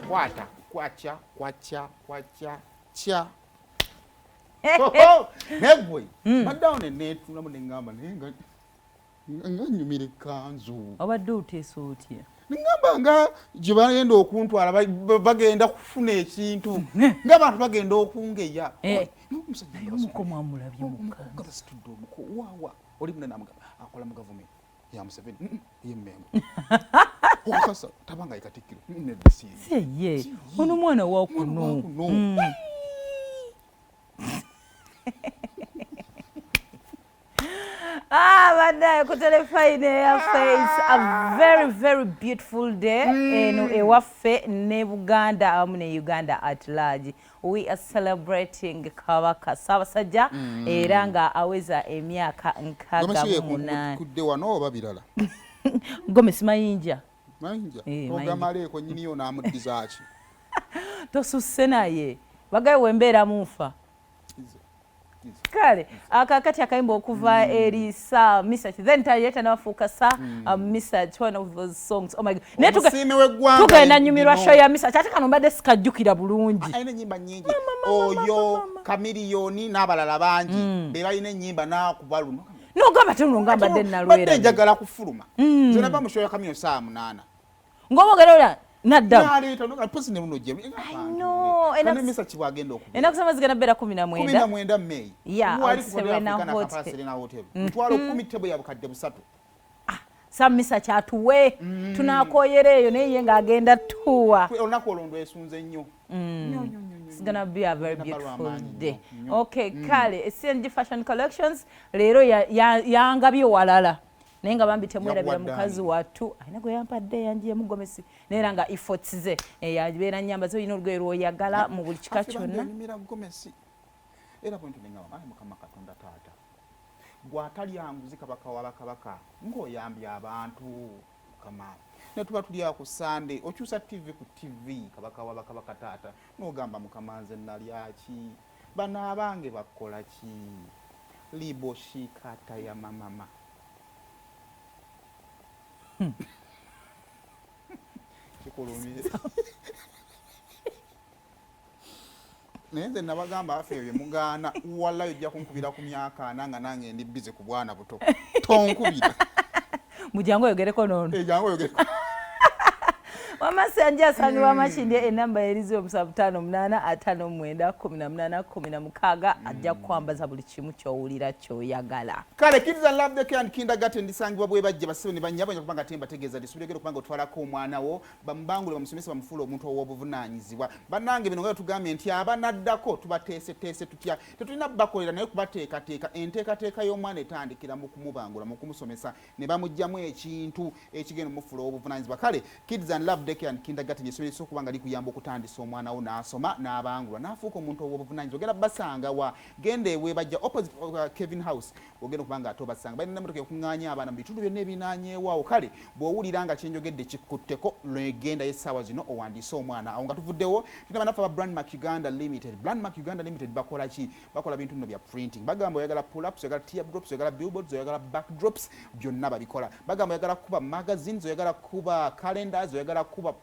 kwata kwacha kwacha kwacha cha nebwe madawne netula munengamba nenga nyumire kanzu obadde uteesa otya ningamba nga gye bagenda okuntwala bagenda kufuna ekintu ng'abantu bagenda okungeya naye omukoma amulabye mukaga situdde omuko waawa oli munene amugamba akola mu gavumenti ya Museveni yemmengo okasa tabanga ikatikkiro ye ono mwana wakuno banaye ku telefine yaffe is a very very beautiful day eno ewaffe ne Buganda awamu ne Uganda at large. We are celebrating Kabaka Ssaabasajja era nga aweza emyaka 68 kudde wano oba birala Gomesi mayinja ogamaleeko nnyiniyo n'amuddiza ki tosusse naye bagaye wembeera munfa kale akakati akayimba okuva eri sa Misach then tayeta nafuuka sa Misach one of those songs. Oh my god tugenda nyumirwa show ya Misach ate kano mbadde sikajjukira bulungi ayina ennyimba nnyingi oyo Kamiliyoni n'abalala bangi be balina ennyimba n'akuba luno nogamba tenongamba dde nalwera badde njagala kufuluma zona ba mu show ya Kamiliyoni saa 8 ng'obogerera nadda naleta no posi ne luno je ena Misach bwagenda okuba ena kusema zigenda bera 19 May wali Serena Hotel mutwalo 10 tebo ya bukadde busatu sa Misach atuwe tunakoyera eyo naye nga agenda tuwa olunaku olondo esunze nnyo It's gonna be a very beautiful day. Okay, kale CNG Fashion Collections lero yangabye walala naye nga bambi temwerabira mukazi wattu ayina gwe yampadde yanjiye mugomesi neera nga efforts ze yabeera nyamba zo yina olugoye lwoyagala mu buli kika kyonna era bwe ntunengaba ayi mukama Katonda taata gw'atalyanguzi kabaka wa bakabaka ng'oyambye abantu kama ne tuba tuli ku Sunday okyusa TV ku TV kabaka wa bakabaka taata n'ogamba mukama nze nalyaki bana abange bakola ki libo shikata ya mama kikulumire neze nabagamba afe bye mugana walla yojja kunkubira ku myaka ananga nange ndi bize ku bwana buto tonkubira mujango yogereko nono jango yogereko Wamasanja asangibwa Makindye enamba erizo 75859186 ajja kwambaza buli kimu kyowulira kyoyagala. Kale Kids and Love the Care and Kindergarten disangibwa bwe bajje basebe ne banyabanya kubanga temba tegeeza disubirege kubanga otwalako omwana wo bambangule bamusomesa bamufuula omuntu ow'obuvunanyizibwa. Bannange bino nga tugambye nti abanaddako tubateese tutya tetulina bakolera naye kubateekateeka enteekateeka y'omwana etandikira mu kumubangula mu kumusomesa ne bamugjamu ekintu ekigenda mufuula ow'obuvunanyizibwa. Kale Kids and Love the Care and Kindergarten yesomesa okubanga likuyamba okutandisa omwana wo n'asoma n'abangulwa n'afuuka omuntu ow'obuvunanyizibwa. Ogenda basanga wa genda ewe bajja opposite Kevin House ogenda kubanga atobasanga balina emmotoka ekuŋŋaanya abaana mu bitundu byonna ebinaanyeewaawo. Kale bw'owulira nga kyenjogedde kikutteko legenda y'essaawa zino owandiise omwana awo nga tuvuddewo tulina banafu aba Brandmark Uganda Limited. Brandmark Uganda Limited bakola ki? Bakola bintu bino bya printing. Bagamba oyagala pull ups, oyagala tear drops, oyagala billboards, oyagala backdrops, byonna babikola. Bagamba oyagala kuba magazines, oyagala kuba calendars, oyagala kuba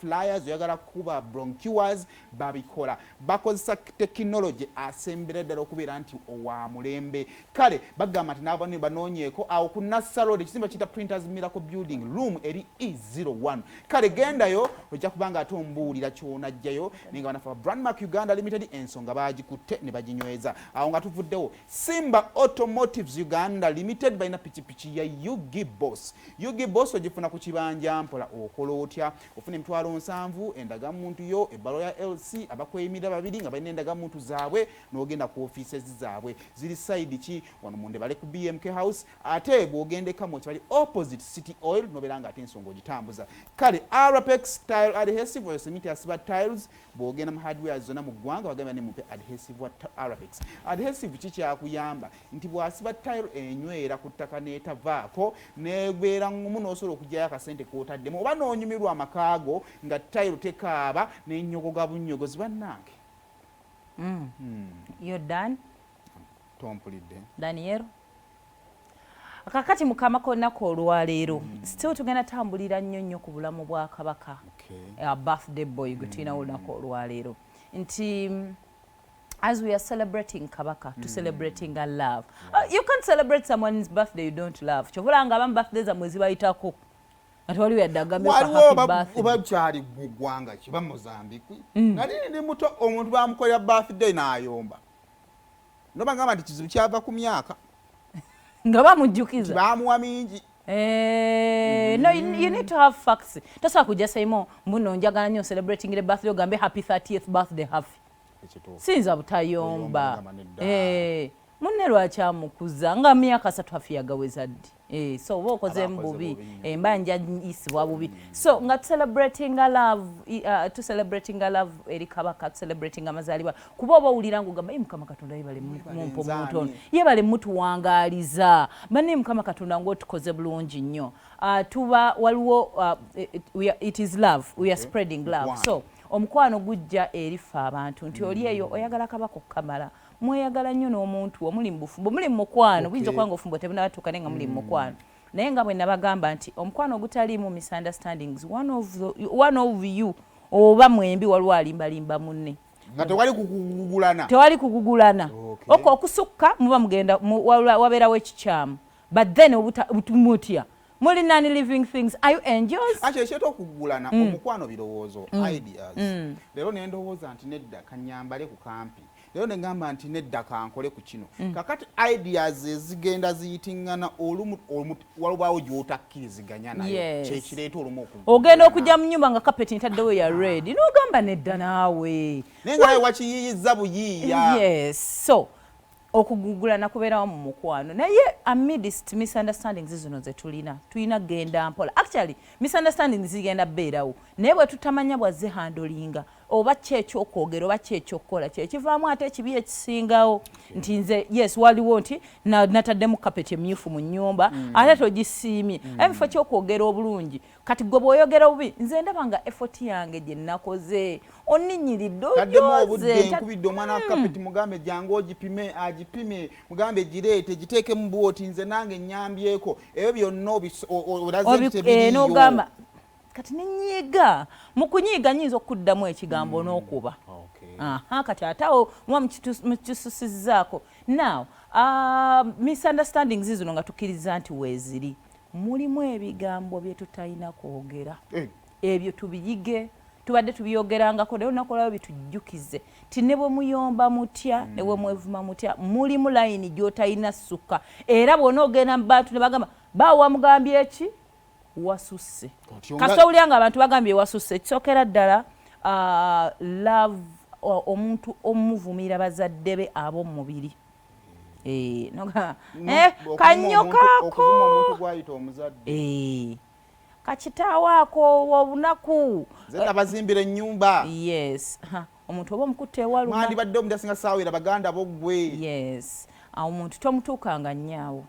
flyers, oyagala kuba brochures, babikola. Bakozesa technology asembere ddala okubeera nti owa mulembe. Kale bagamba nti n'abantu banoonyeeko awo ku Nassa Road ekizimba kiyita Printers Miracle Building room eri E01. Kale gendayo ojja kubanga ate ombuulira ky'onajjayo naye nga banafu Brandmark Uganda Limited ensonga baagikutte ne baginyweza. Awo nga tuvuddewo Simba Automotives Uganda Limited balina pikipiki ya Yugi Boss. Yugi Boss ogifuna ku kibanja mpola okola otya ofuna emitwalo 7 endagamuntu yo ebbalo ya LC abakweyimira babiri nga balina endagamuntu zaabwe n'ogenda ku offices zaabwe ziri side ki wano munde bale ku BMK House ate bw'ogende kamo kibali opposite City Oil noberanga ate ensonga ogitambuza. Kale Arapex Tile Adhesive oyo semiti asiba tiles bw'ogenda mu hardware zonna mu ggwanga bagamba ne mupe adhesive wa Arapex. Adhesive kikyakuyamba nti bw'asiba tile enywera ku ttaka n'etavaako n'ebeera ngumu n'osobola okugyayo akasente k'otaddemu oba n'onyumirwa amakaago nga tile tekaaba n'ennyogoga bunnyogozi bannange. You're done? Tompulidde. Daniel? kakati mukama konnako olwaleero still tugenda tambulira nnyo ku bulamu bwa kabaka birthday boy gwe tulina olunaku olwaleero nti as we are celebrating kabaka to celebrating a love you can't celebrate someone's birthday you don't love kyovulanga abamu birthday zamwe zibayitako ati waliwo yadde agambe oba kyali ggwanga kiba Mozambique nali ndi muto omuntu bamukolera birthday n'ayomba nobagamba nti kizibu kyava ku myaka nga bamujjukiza bamuwa mingi no you need to have facts tosobola kujja saimo mbuno njagala nnyo celebrating the birthday ogambe happy 30th birthday happy sinza butayomba munne lwaki amukuza nga myaka 3 afiyagaweza ddi so oba okoze mububi embanja isibwa bubi so nga celebrating a love eri kabaka celebrating amazaalibwa kuba oba owulira nga ogamba mukama katonda yebale mumpo muntu ono yebale mutuwangaliza banne mukama katonda ng'otukoze bulungi nnyo tuba waliwo it is love we are spreading love so omukwano gujja erifa abantu nti oli eyo oyagala kabaka okukamala mweyagala nnyo n'omuntu omuli mu bufumbo muli mu mukwano buyinza okuba nga obufumbo tebunabatuuka naye nga muli mu mukwano naye nga bwe nabagamba nti omukwano ogutaliimu misunderstandings one of you oba mwembi waliwo alimbalimba munne nga tewali kugugulana okusukka muba mugenda wabeerawo ekikyamu but then mutya muli nani living things are you angels ekyeta okugulana omukwano birowoozo ideas leero nendowooza nti nedda kanyambale ku kampi leero negamba nti nedda kankole ku kino kakati ideas ezigenda ziyitingana olumu walubaawo gy'otakkiriziganya nayo kyekireeta olumu okugulana ogenda okujja mu nnyumba nga kapeti ntaddewo ya red n'ogamba nedda naawe naye nga wakiyiyiza buyiiya yes so okugugulana kubeerawo mu mukwano naye amidst misunderstandings zino ze tulina genda mpola actually misunderstandings zigenda beerawo naye bwe tutamanya bwazze handolinga oba kyekyokwogera oba kyekyokukola kyekivaamu ate ekibi ekisingawo nti nze yes waliwo nti nataddemu kapeti emyufu mu nnyumba ate togisiimye ebifo kyokwogera obulungi kati gwe bw'oyogera obubi nze ndaba nga effort yange gye nnakoze onninyiridde oyoze nkubidde omwana wa kapeti mugambe jangu ogipime agipime mugambe gireete giteekemu bwoti nze nange nnyambyeko ebyo byonna olaze nti tebiriyo kati nenyiga mu kunyiga nyinza okuddamu ekigambo n'okuba kati atawo muba mukitususizzaako now misunderstandings zino nga tukkiriza nti weeziri mulimu ebigambo bye tutalina kwogera ebyo tubiyige tubadde tubyogerangako naye olunaku olwayo bitujjukize ti ne bwe muyomba mutya ne bwe mwevuma mutya mulimu layini gy'otalina ssuka era bw'ona ogenda mu bantu ne bagamba baawo wamugambye eki wasusse kasita owulira nga abantu bagambye wasusse ekisookera ddala love omuntu omuvumira bazadde be ab'omubiri kanyo kaako kakitaawaako obunaku abazimbira ennyumba yes omuntu oba omukutte ewaluma mwandibadde omuntu asinga saawera baganda boggwe yes omuntu tomutuukanga nnyaawo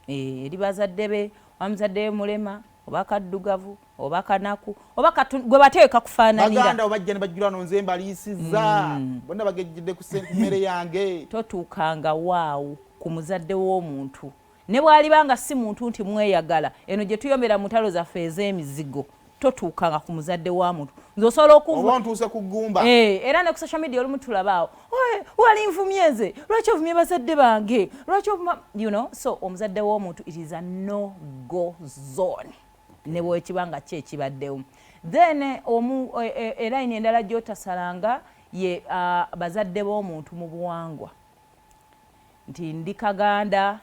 eri bazadde be wamuzadde mulema oba kaddugavu oba kanaku oba gwe bateeka kufaananira baganda obajja ne bajjula nonze mbaliisizza bonna bagejjidde ku mmere yange totuukanga waawo ku muzadde w'omuntu ne bw'alibanga si muntu nti mweyagala eno gye tuyombera mu ntalo zaffe ez'emizigo totuukanga ku muzadde wa muntu nze osobola oba ntuuse ku ggumba era ne ku social media olumu tulabaawo wali nvumye nze lwaki ovumye bazadde bange lwaki ovuma so omuzadde w'omuntu it is a no go zone ne bwekibanga ki ekibaddewo then erayini endala gy'otasalanga ye bazadde b'omuntu mu buwangwa nti ndi Kaganda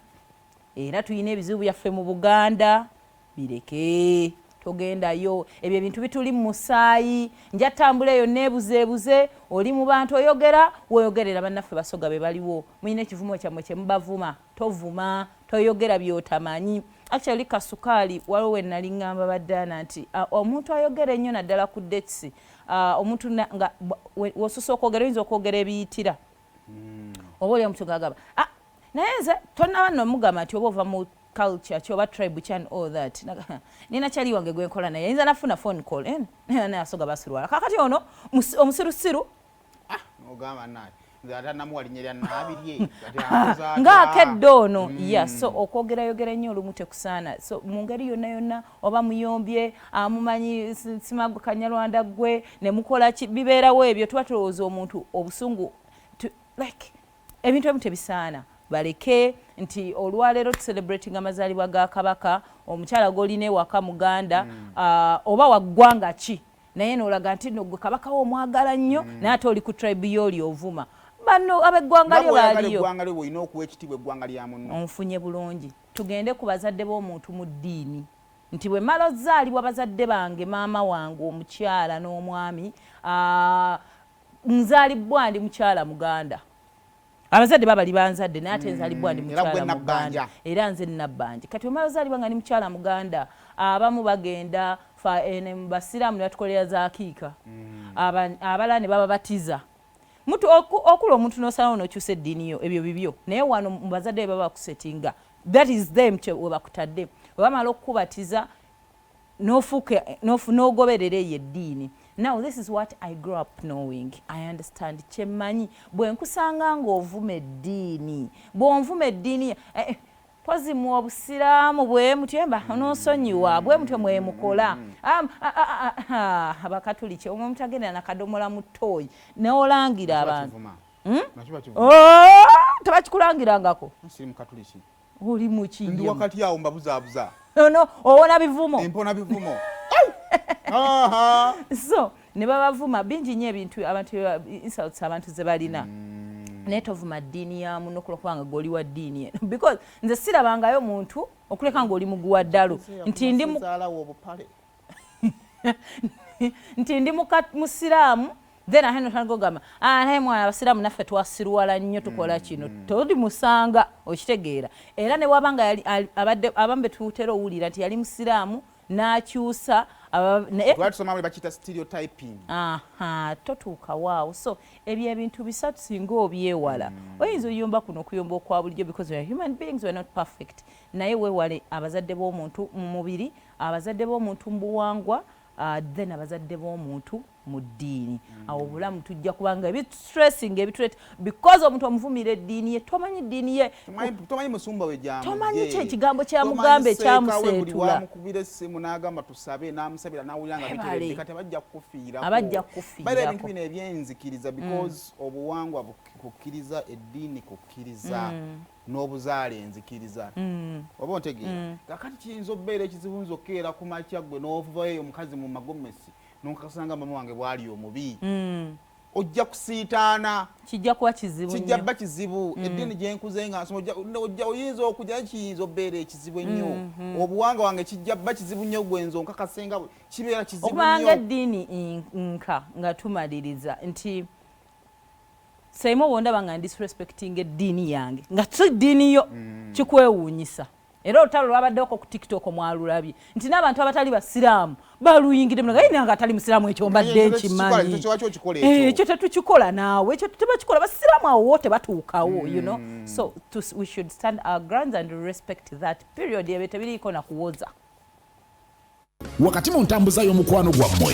era tulina ebizibu byaffe mu Buganda bireke togendayo ebyo ebintu bituli mu musaayi njatambula eyo neebuzeebuze oli mu bantu oyogera weeyogerera bannaffe basoga be baliwo mulina ekivumo kyammwe kye mubavuma tovuma toyogera by'otamanyi actually kasukaali waliwo we nali ngamba baddaana nti omuntu ayogera ennyo naddala ku dekisi omuntu nga wosusa okwogera oyinza okwogera ebiyitira oba oli omuntu ngagamba naye nze tonnaba nno mugamba nti oba ova mu culture kyoba tribe kyan all that nina kyali wange gwenkola naye yinza nafuna phone call naye asoga basulwala kakati ono omusirusiru ogamba naye atanamuwalinyerya nabirye ng'akedde ono so okwogera nnyo olumu tekusaana so mu ngeri yonna oba muyombye amumanyi simagu kanyalwanda gwe ne mukola bibeerawo ebyo tuba tulowooza omuntu obusungu like ebintu ebimu tebisaana baleke nti olwaleero tucelebrating amazaalibwa ga kabaka omukyala gw'olina ewaka muganda oba waggwanga ki naye n'olaga nti no gwe kabaka wo omwagala nnyo naye ate oli ku tribe y'oli ovuma bano ab'eggwanga lyo baaliyo olina okuwa ekitiibwa eggwanga lya munno onfunye bulungi tugende ku bazadde b'omuntu mu ddiini nti bwe mala ozaalibwa bazadde bange maama wange omukyala n'omwami nzaalibwa ndi mukyala muganda abazadde baba banzadde naye ate nzaalibwa ndi mukyala muganda era nze nabbanja kati bwe mala ozaalibwa nga ndi mukyala muganda abamu bagenda mu basiraamu ne batukolera zaakiika abalala ne bababatiza okula omuntu n'osalawo n'okyusa eddiini yo ebyo bibyo naye wano mu bazadde baba bakusetinga that is them we bakutadde bwe bamala okukubatiza n'ogoberera eyo eddiini. Now this is what I grew up knowing. I understand kyemmanyi bwe nkusanga ng'ovuma eddiini bw'onvuma eddiini twazimu obusiraamu bwe mutyemba n'osonyiwa bwe mutyo mwemukola abakatuliki omwe mutagendera nakadomola mu ttooyi neolangira abantu tebakikulangirangako oli muki ndi wakati awo mbabuzaabuza no owona bivumo empona bivumo so ne babavuma bingi nnyo ebintu abantu insults abantu ze balina naye tovuma ddiini ya muno kulokubanga goli wa ddiini eno because nze sirabangayo muntu okuleka ng'oli muguwa ddalo nti ndi musiraamu then aheno tangogamba naye mwana abasiraamu naffe twasirwala nnyo tukola kino toli musanga okitegeera era ne wabanga abambe tutera owulira nti yali musiraamu n'akyusa totuuka waawo so ebyo ebintu bisatu singa obyewala oyinza oyomba kuno okuyomba okwa bulijjo because we are human beings, we are not perfect naye weewale abazadde b'omuntu mu mubiri abazadde b'omuntu mu buwangwa then abazadde b'omuntu mu ddiini awo obulamu tujja kubanga ebistressing ebituleta because omuntu omuvumira eddiini ye tomanyi ddiini ye tomanyi musumba we tomanyi ki ekigambo kyamugambe ekyamuseetula amukubira essimu n'agamba tusabe n'amusabira n'awulira nga biteredde kati abajja kukufiirako abajja kukufiirako ebintu bino ebyenzikiriza because obuwangwa bukkiriza eddiini kukkiriza n'obuzaale enzikiriza oba ontegeera kakati kiyinza obbeera ekizibu nza okkeera ku makya gwe n'ovayo omukazi mu magomesi nonkasanga mama wange bwali omubi ojja kusiitaana kijja kuba kizibu kijja bba kizibu eddiini gyenkuze nga nsoma oyinza okujja kiyinza obbeera ekizibu ennyo obuwanga wange kijja bba kizibu nnyo gwenzo nkakasenga kibeera kizibu nnyo okubanga eddiini nka nga tumaliriza nti saimu wondaba nga disrespecting eddiini yange nga si ddiini yo kikwewuunyisa era olutalo lwabaddeko ku TikTok mwalulabye nti n'abantu abatali basiraamu baluyingidde munaga yina nga atali musiraamu ekyo mbadde nkimanyi ekyo tetukikola naawe ekyo tebakikola basiraamu awo wote batuukawo you know so we should stand our grounds and respect that period ebyo tebiriiko na kuwoza wakati mu ntambuza y'omukwano gwammwe